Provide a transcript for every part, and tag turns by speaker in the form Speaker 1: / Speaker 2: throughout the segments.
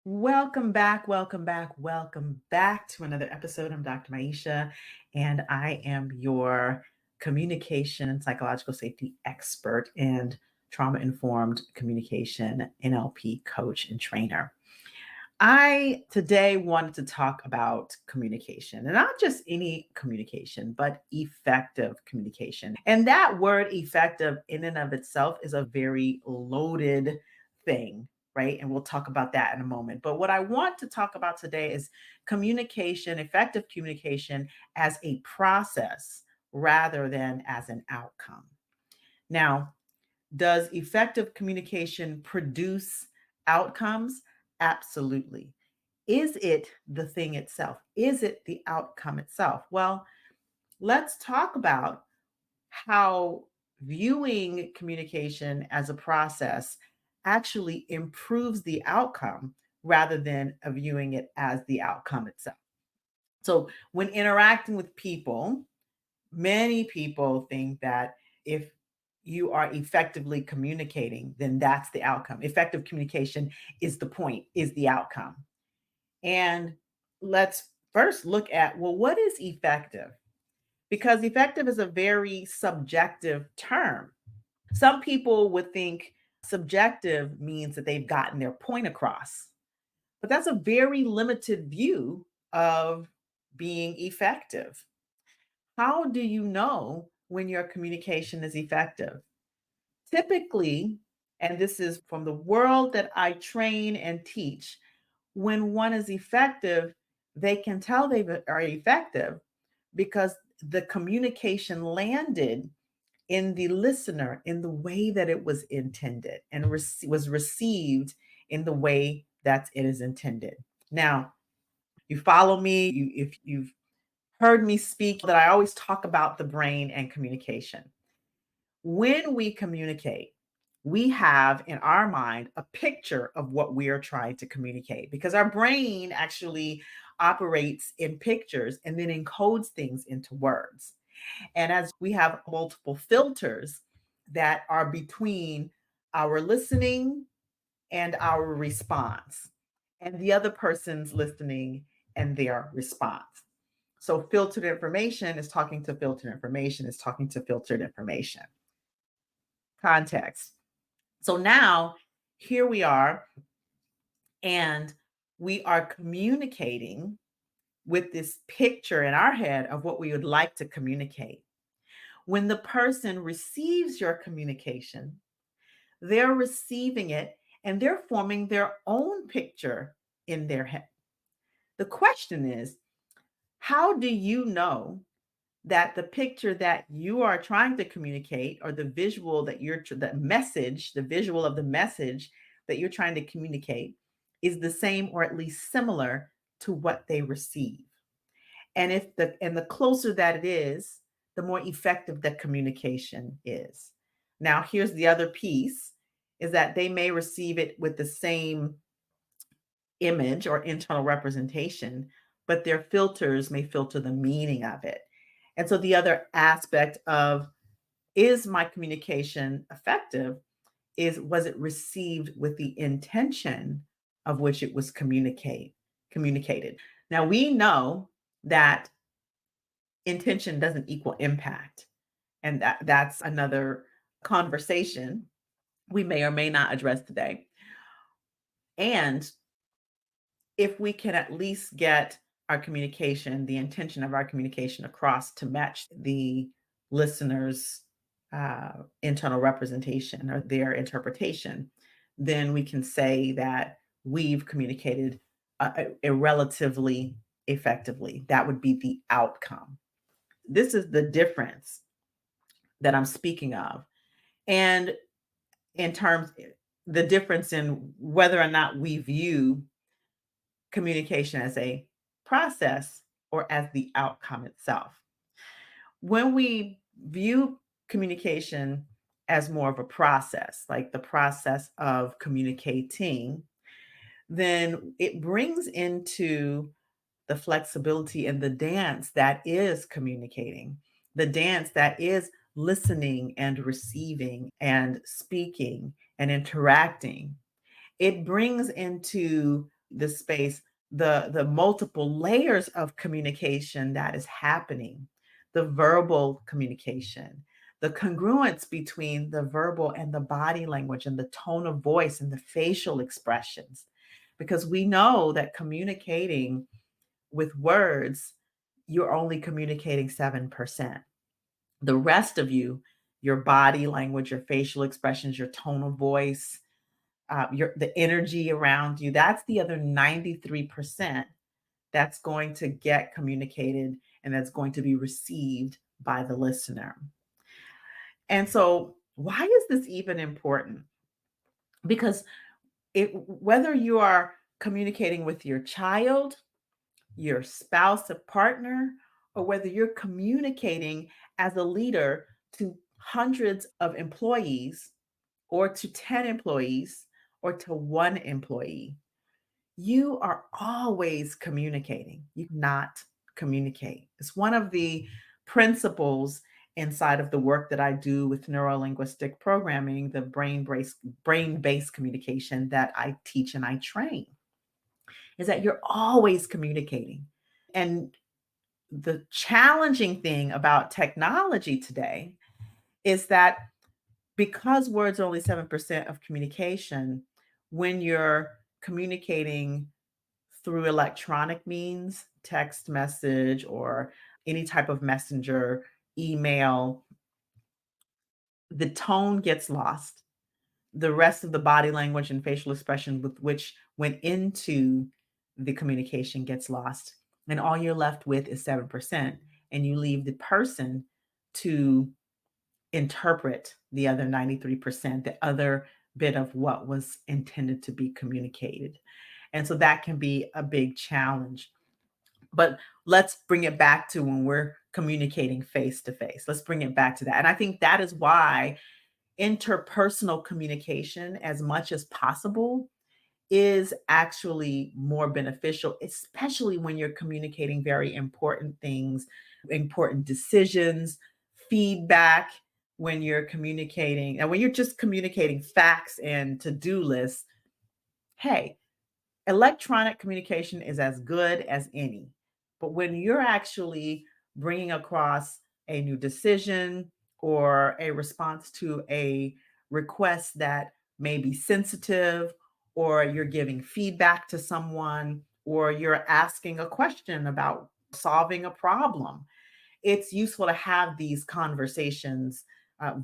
Speaker 1: Welcome back, welcome back, welcome back to another episode. I'm Dr. Maisha, and I am your communication and psychological safety expert and trauma informed communication NLP coach and trainer. I today wanted to talk about communication and not just any communication, but effective communication. And that word effective in and of itself is a very loaded thing, right? And we'll talk about that in a moment. But what I want to talk about today is communication, effective communication as a process rather than as an outcome. Now, does effective communication produce outcomes? Absolutely. Is it the thing itself? Is it the outcome itself? Well, let's talk about how viewing communication as a process actually improves the outcome rather than viewing it as the outcome itself. So, when interacting with people, many people think that if you are effectively communicating, then that's the outcome. Effective communication is the point, is the outcome. And let's first look at, well, what is effective? Because effective is a very subjective term. Some people would think subjective means that they've gotten their point across, but that's a very limited view of being effective. How do you know when your communication is effective? Typically, and this is from the world that I train and teach, when one is effective, they can tell they are effective because the communication landed in the listener in the way that it was intended and was received in the way that it is intended. Now, you follow me, if you've heard me speak, that I always talk about the brain and communication. When we communicate, we have in our mind a picture of what we are trying to communicate because our brain actually operates in pictures and then encodes things into words. And as we have multiple filters that are between our listening and our response, and the other person's listening and their response. So, filtered information is talking to filtered information, is talking to filtered information. Context. So now here we are, and we are communicating with this picture in our head of what we would like to communicate. When the person receives your communication, they're receiving it and they're forming their own picture in their head. The question is, how do you know that the picture that you are trying to communicate or the visual that the message, the visual of the message that you're trying to communicate is the same or at least similar to what they receive? And if the closer that it is, the more effective the communication is. Now, here's the other piece is that they may receive it with the same image or internal representation, but their filters may filter the meaning of it. And so the other aspect of, is my communication effective, is, was it received with the intention of which it was communicated. Now we know that intention doesn't equal impact, and that's another conversation we may or may not address today. And if we can at least get our communication, the intention of our communication across to match the listener's internal representation or their interpretation, then we can say that we've communicated relatively effectively. That would be the outcome. This is the difference that I'm speaking of. And in terms, the difference in whether or not we view communication as a process or as the outcome itself. When we view communication as more of a process, like the process of communicating, then it brings into the flexibility and the dance that is communicating, the dance that is listening and receiving and speaking and interacting. It brings into this space, the multiple layers of communication that is happening, the verbal communication, the congruence between the verbal and the body language and the tone of voice and the facial expressions. Because we know that communicating with words, you're only communicating 7%. The rest of you, your body language, your facial expressions, your tone of voice, the energy around you, that's the other 93% that's going to get communicated and that's going to be received by the listener. And so, why is this even important? Because whether you are communicating with your child, your spouse or partner, or whether you're communicating as a leader to hundreds of employees or to 10 employees or to one employee, you are always communicating. You cannot communicate. It's one of the principles inside of the work that I do with neurolinguistic programming, the brain-based communication that I teach and I train, is that you're always communicating. And the challenging thing about technology today is that because words are only 7% of communication, when you're communicating through electronic means, text message, or any type of messenger, email, the tone gets lost. The rest of the body language and facial expression with which went into the communication gets lost. And all you're left with is 7%. And you leave the person to interpret the other 93%, the other bit of what was intended to be communicated. And so that can be a big challenge. But let's bring it back to when we're communicating face to face. Let's bring it back to that. And I think that is why interpersonal communication, as much as possible, is actually more beneficial, especially when you're communicating very important things, important decisions, feedback, when you're communicating, and when you're just communicating facts and to do lists. Hey, electronic communication is as good as any. But when you're actually bringing across a new decision or a response to a request that may be sensitive, or you're giving feedback to someone, or you're asking a question about solving a problem, it's useful to have these conversations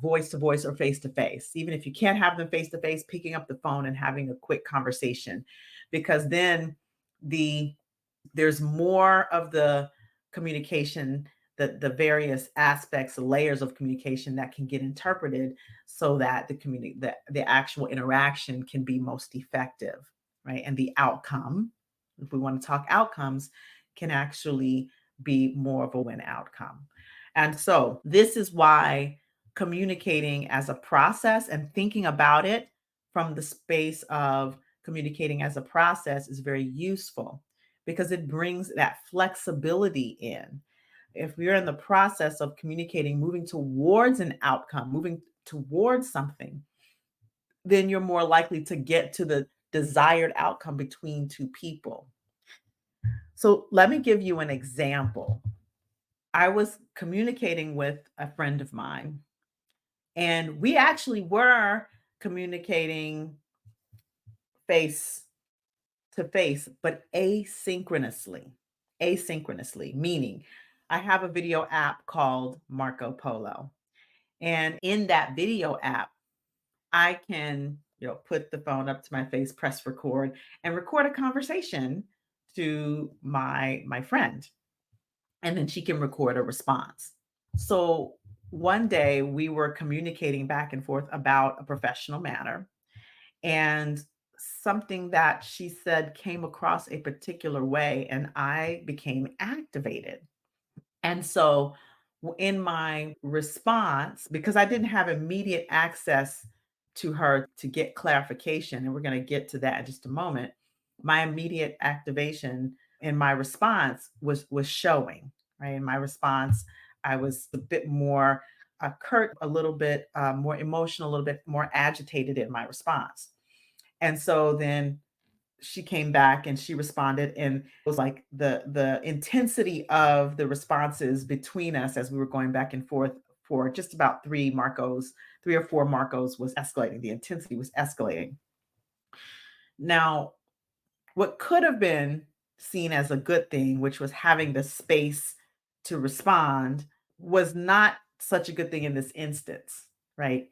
Speaker 1: voice to voice or face to face. Even if you can't have them face to face, picking up the phone and having a quick conversation, because then the there's more of the communication, the various aspects, layers of communication that can get interpreted so that the actual interaction can be most effective, right? And the outcome, if we want to talk outcomes, can actually be more of a win outcome. And so this is why communicating as a process and thinking about it from the space of communicating as a process is very useful, because it brings that flexibility in. If we're in the process of communicating, moving towards an outcome, moving towards something, then you're more likely to get to the desired outcome between two people. So let me give you an example. I was communicating with a friend of mine, and we actually were communicating face to face, but asynchronously. Asynchronously, meaning I have a video app called Marco Polo. And in that video app, I can, put the phone up to my face, press record, and record a conversation to my friend. And then she can record a response. So one day we were communicating back and forth about a professional matter, and something that she said came across a particular way, and I became activated. And so in my response, because I didn't have immediate access to her to get clarification, and we're going to get to that in just a moment, my immediate activation in my response was showing, right? In my response, I was a bit more curt, a little bit more emotional, a little bit more agitated in my response. And so then she came back and she responded, and it was like the intensity of the responses between us as we were going back and forth for just about 3 or 4 Marcos was escalating. The intensity was escalating. Now, what could have been seen as a good thing, which was having the space to respond, was not such a good thing in this instance, right?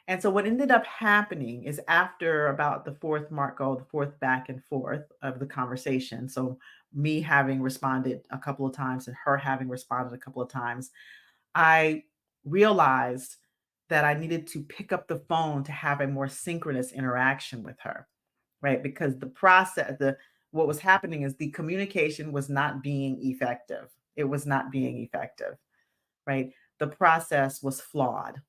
Speaker 1: And so what ended up happening is after about the fourth Marco, the fourth back and forth of the conversation, so me having responded a couple of times and her having responded a couple of times, I realized that I needed to pick up the phone to have a more synchronous interaction with her, right? Because the what was happening is the communication was not being effective. It was not being effective, right? The process was flawed.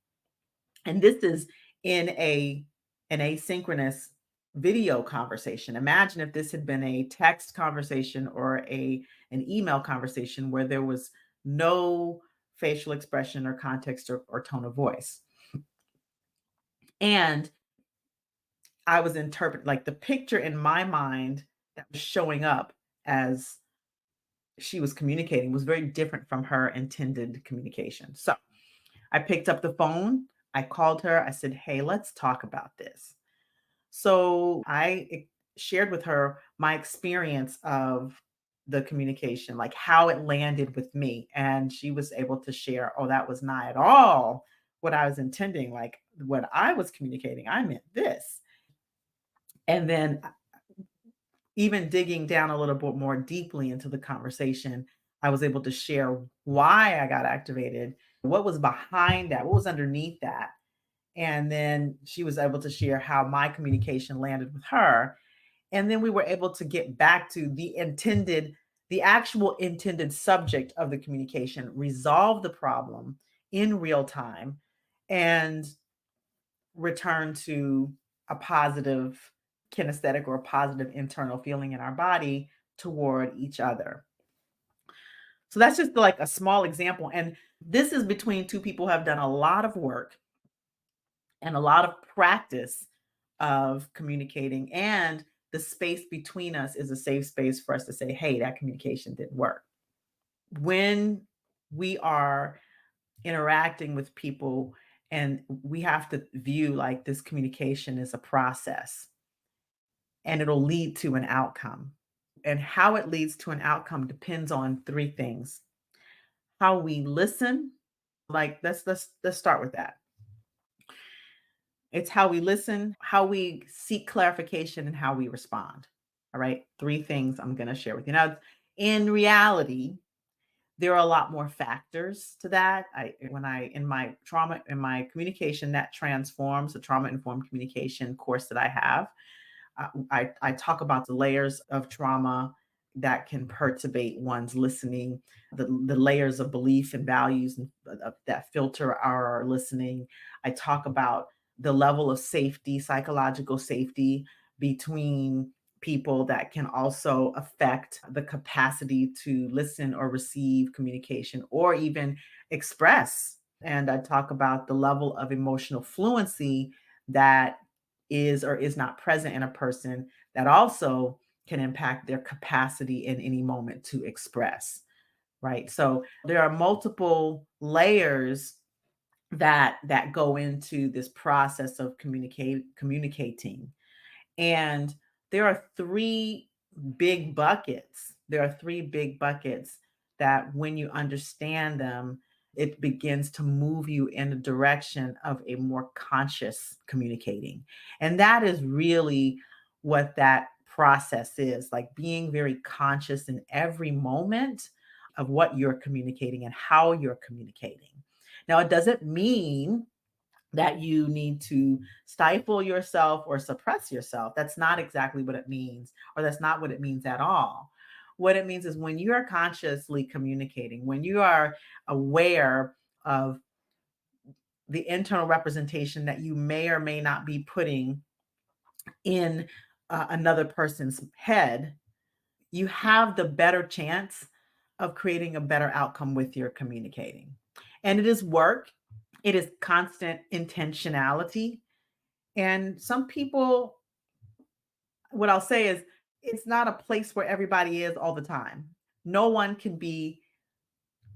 Speaker 1: And this is in an asynchronous video conversation. Imagine if this had been a text conversation or an email conversation where there was no facial expression or context or tone of voice. And I was interpreting like the picture in my mind that was showing up as she was communicating was very different from her intended communication. So I picked up the phone, I called her, I said, "Hey, let's talk about this." So shared with her my experience of the communication, like how it landed with me. And she was able to share, oh, that was not at all what I was intending. Like what I was communicating, I meant this. And then even digging down a little bit more deeply into the conversation, I was able to share why I got activated, what was behind that, what was underneath that. And then she was able to share how my communication landed with her. And then we were able to get back to the actual intended subject of the communication, resolve the problem in real time, and return to a positive kinesthetic or a positive internal feeling in our body toward each other. So that's just like a small example. And this is between two people who have done a lot of work and a lot of practice of communicating. And the space between us is a safe space for us to say, hey, that communication didn't work. When we are interacting with people, and we have to view like this communication is a process and it'll lead to an outcome. And how it leads to an outcome depends on three things: how we listen, like let's start with that. It's how we listen, how we seek clarification, and how we respond. All right. Three things I'm going to share with you. Now, in reality, there are a lot more factors to that. In my trauma, in my communication that transforms, the trauma informed communication course that I have, I talk about the layers of trauma that can perturbate one's listening, the layers of belief and values that filter our listening. I talk about the level of safety, psychological safety between people that can also affect the capacity to listen or receive communication or even express. And I talk about the level of emotional fluency that is or is not present in a person that also can impact their capacity in any moment to express, right? So there are multiple layers that go into this process of communicating. And there are three big buckets that when you understand them, it begins to move you in the direction of a more conscious communicating. And that is really what that process is, like being very conscious in every moment of what you're communicating and how you're communicating. Now, it doesn't mean that you need to stifle yourself or suppress yourself. That's not exactly what it means, or that's not what it means at all. What it means is when you are consciously communicating, when you are aware of the internal representation that you may or may not be putting in another person's head, you have the better chance of creating a better outcome with your communicating. And it is work, it is constant intentionality. And some people, what I'll say is it's not a place where everybody is all the time. No one can be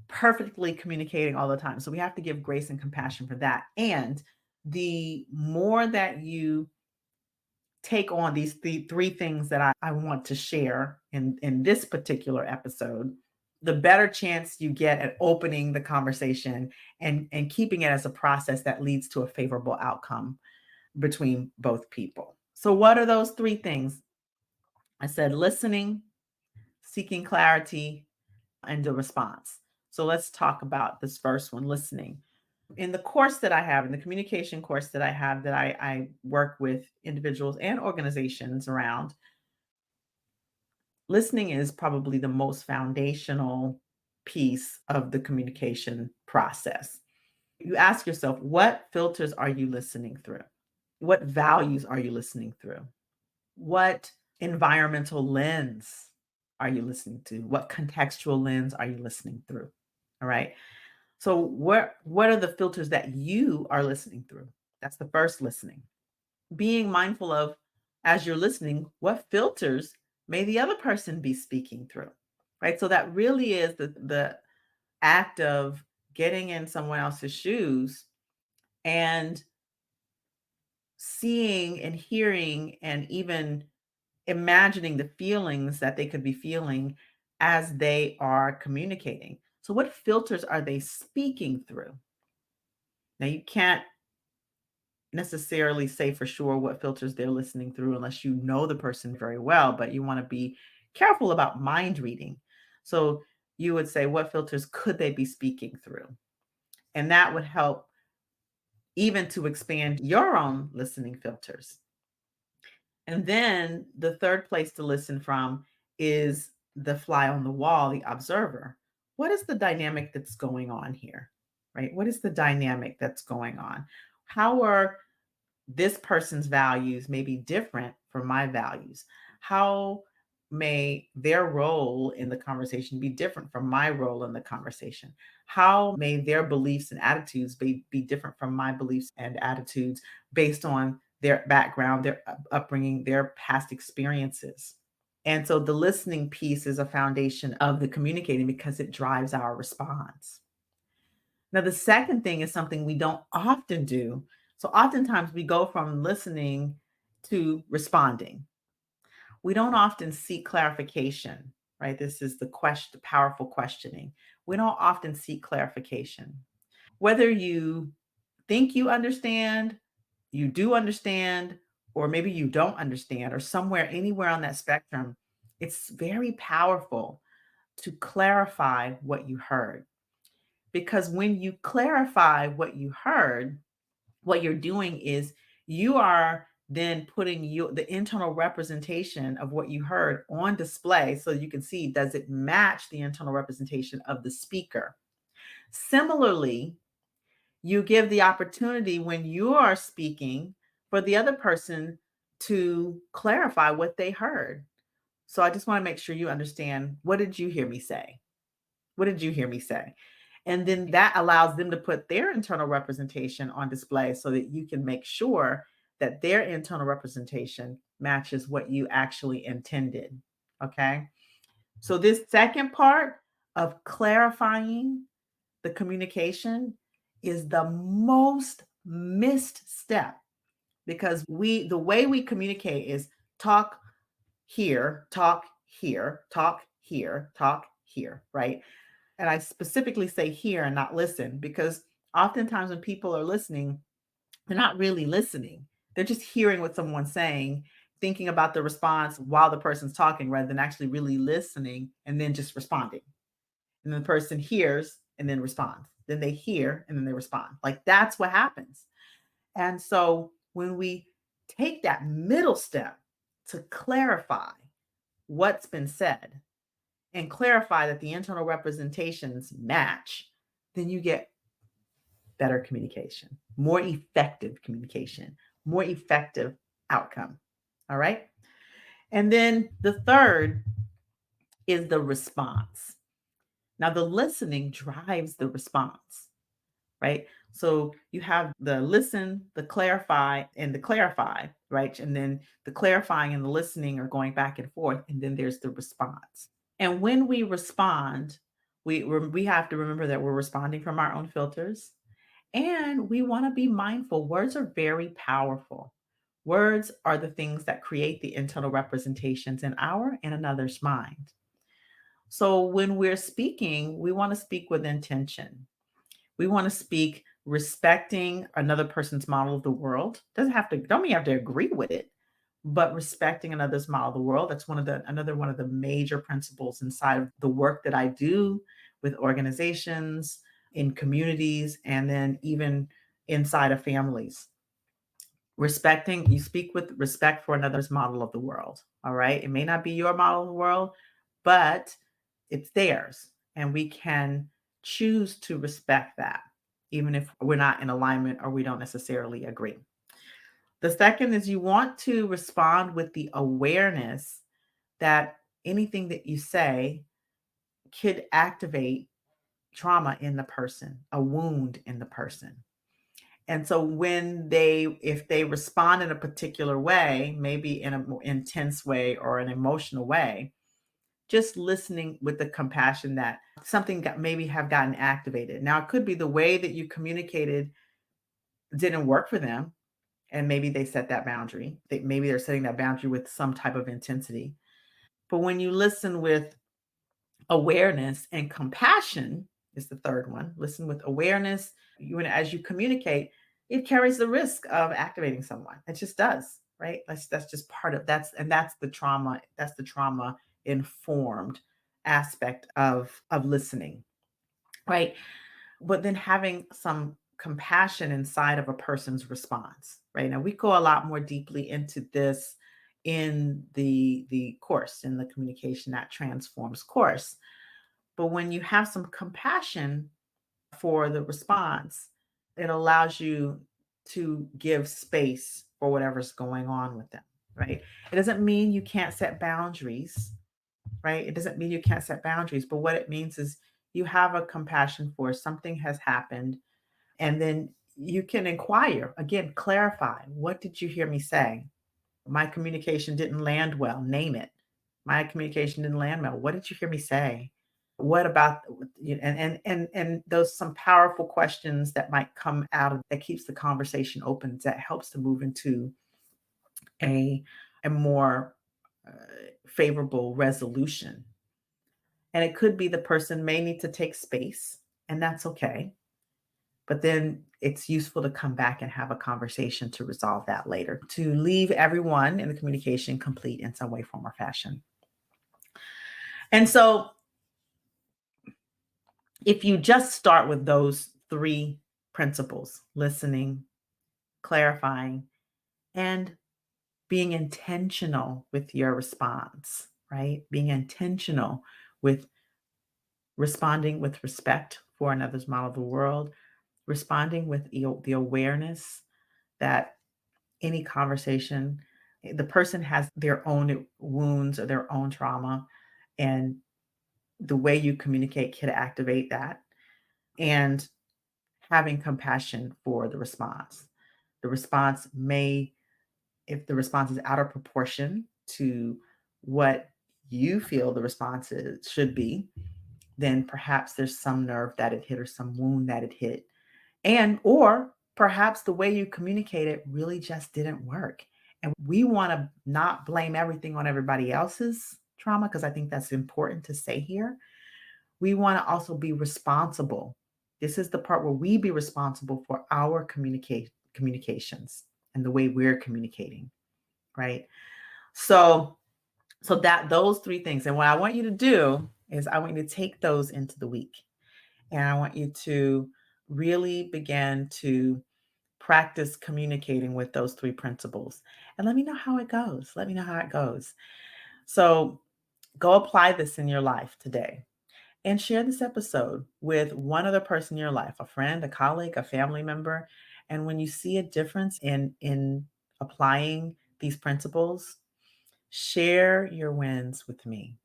Speaker 1: perfectly communicating all the time. So we have to give grace and compassion for that. And the more that you take on these three things that I want to share in this particular episode, the better chance you get at opening the conversation and keeping it as a process that leads to a favorable outcome between both people. So, what are those three things? I said listening, seeking clarity, and the response. So, let's talk about this first one, listening. In the course that I have, in the communication course that I have, that I work with individuals and organizations around, listening is probably the most foundational piece of the communication process. You ask yourself, what filters are you listening through? What values are you listening through? What environmental lens are you listening to? What contextual lens are you listening through? All right. So what are the filters that you are listening through? That's the first listening. Being mindful of, as you're listening, what filters may the other person be speaking through. Right? So that really is the act of getting in someone else's shoes and seeing and hearing and even imagining the feelings that they could be feeling as they are communicating. So, what filters are they speaking through? Now, you can't necessarily say for sure what filters they're listening through unless you know the person very well, but you want to be careful about mind reading. So, you would say, what filters could they be speaking through? And that would help even to expand your own listening filters. And then the third place to listen from is the fly on the wall, the observer. What is the dynamic that's going on here? Right? What is the dynamic that's going on? How are this person's values may be different from my values? How may their role in the conversation be different from my role in the conversation? How may their beliefs and attitudes be different from my beliefs and attitudes based on their background, their upbringing, their past experiences? And so the listening piece is a foundation of the communicating because it drives our response. Now, the second thing is something we don't often do. So, oftentimes we go from listening to responding. We don't often seek clarification, right? This is the question, powerful questioning. We don't often seek clarification. Whether you think you understand, you do understand, or maybe you don't understand, or somewhere, anywhere on that spectrum, it's very powerful to clarify what you heard. Because when you clarify what you heard, what you're doing is you are then putting the internal representation of what you heard on display so you can see, does it match the internal representation of the speaker? Similarly, you give the opportunity when you are speaking for the other person to clarify what they heard. So I just want to make sure you understand, what did you hear me say? What did you hear me say? And then that allows them to put their internal representation on display so that you can make sure that their internal representation matches what you actually intended. Okay. So, this second part of clarifying the communication is the most missed step because the way we communicate is talk here, talk here, talk here, talk here, right? And I specifically say hear and not listen because oftentimes when people are listening, they're not really listening. They're just hearing what someone's saying, thinking about the response while the person's talking rather than actually really listening and then just responding. And the person hears and then responds. Then they hear and then they respond. Like that's what happens. And so when we take that middle step to clarify what's been said, and clarify that the internal representations match, then you get better communication, more effective communication, more effective outcome. All right. And then the third is the response. Now, the listening drives the response, right? So you have the listen, the clarify, and the clarify, right? And then the clarifying and the listening are going back and forth, and then there's the response. And when we respond, we have to remember that we're responding from our own filters, and we want to be mindful. Words are very powerful. Words are the things that create the internal representations in our and another's mind. So when we're speaking, we want to speak with intention. We want to speak respecting another person's model of the world. Doesn't have to, don't mean you have to agree with it, but respecting another's model of the world. That's another one of the major principles inside of the work that I do with organizations, in communities, and then even inside of families. Respecting, you speak with respect for another's model of the world. All right. It may not be your model of the world, but it's theirs. And we can choose to respect that, even if we're not in alignment or we don't necessarily agree. The second is you want to respond with the awareness that anything that you say could activate trauma in the person, a wound in the person. And so if they respond in a particular way, maybe in a more intense way or an emotional way, just listening with the compassion that something maybe have gotten activated. Now, it could be the way that you communicated didn't work for them. And maybe they set that boundary. Maybe they're setting that boundary with some type of intensity. But when you listen with awareness and compassion, is the third one. Listen with awareness. As you communicate, it carries the risk of activating someone. It just does, right? That's just part of that's the trauma. That's the trauma informed aspect of listening, right? But then having some compassion inside of a person's response, right? Now we go a lot more deeply into this in the course, in the Communication That Transforms course. But when you have some compassion for the response, it allows you to give space for whatever's going on with them, right? It doesn't mean you can't set boundaries, right? It doesn't mean you can't set boundaries, but what it means is you have a compassion for something has happened, and then you can inquire again, clarify, what did you hear me say? My communication didn't land well, name it. My communication didn't land well. What did you hear me say? What about, and those some powerful questions that might come out of that keeps the conversation open, that helps to move into a a more uh, favorable resolution. And it could be the person may need to take space, and that's okay. But then it's useful to come back and have a conversation to resolve that later, to leave everyone in the communication complete in some way, form, or fashion. And so if you just start with those three principles, listening, clarifying, and being intentional with your response, right? Being intentional with responding with respect for another's model of the world, responding with the awareness that any conversation, the person has their own wounds or their own trauma, and the way you communicate can activate that. And having compassion for the response. The response may, if the response is out of proportion to what you feel the response should be, then perhaps there's some nerve that it hit or some wound that it hit. And, or perhaps the way you communicate it really just didn't work. And we want to not blame everything on everybody else's trauma, because I think that's important to say here. We want to also be responsible. This is the part where we be responsible for our communications and the way we're communicating, right? So that those three things. And what I want you to do is I want you to take those into the week. And I want you to really begin to practice communicating with those three principles. And let me know how it goes. Let me know how it goes. So go apply this in your life today. And share this episode with one other person in your life, a friend, a colleague, a family member. And when you see a difference in applying these principles, share your wins with me.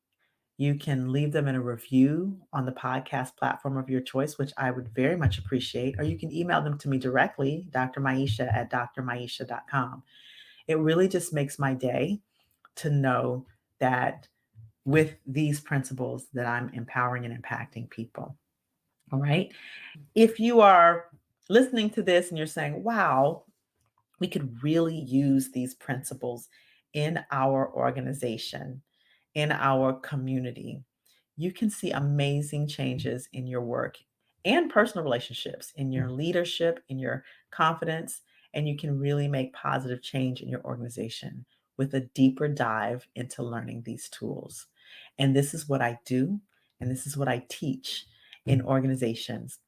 Speaker 1: You can leave them in a review on the podcast platform of your choice, which I would very much appreciate, or you can email them to me directly, drmaisha@drmaisha.com. It really just makes my day to know that with these principles that I'm empowering and impacting people. All right. If you are listening to this and you're saying, wow, we could really use these principles in our organization, in our community, you can see amazing changes in your work and personal relationships, in your leadership, in your confidence, and you can really make positive change in your organization with a deeper dive into learning these tools. And this is what I do, and this is what I teach in organizations.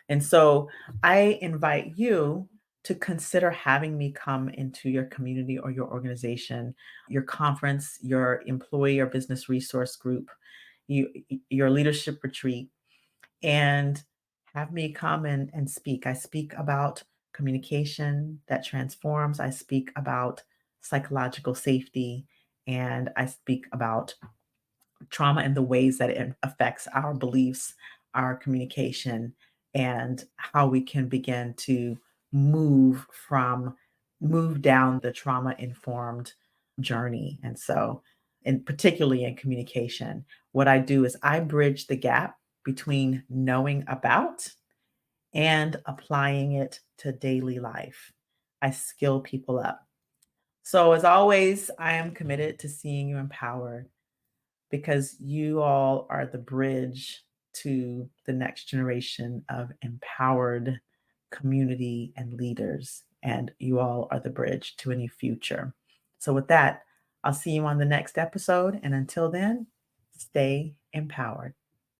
Speaker 1: And so I invite you to consider having me come into your community or your organization, your conference, your employee or business resource group, your leadership retreat, and have me come and speak. I speak about communication that transforms. I speak about psychological safety, and I speak about trauma and the ways that it affects our beliefs, our communication, and how we can begin to move from move down the trauma informed journey. And so, and particularly in communication, what I do is I bridge the gap between knowing about and applying it to daily life. I skill people up. So, as always, I am committed to seeing you empowered because you all are the bridge to the next generation of empowered community and leaders. And you all are the bridge to a new future. So, with that, I'll see you on the next episode. And until then, stay empowered.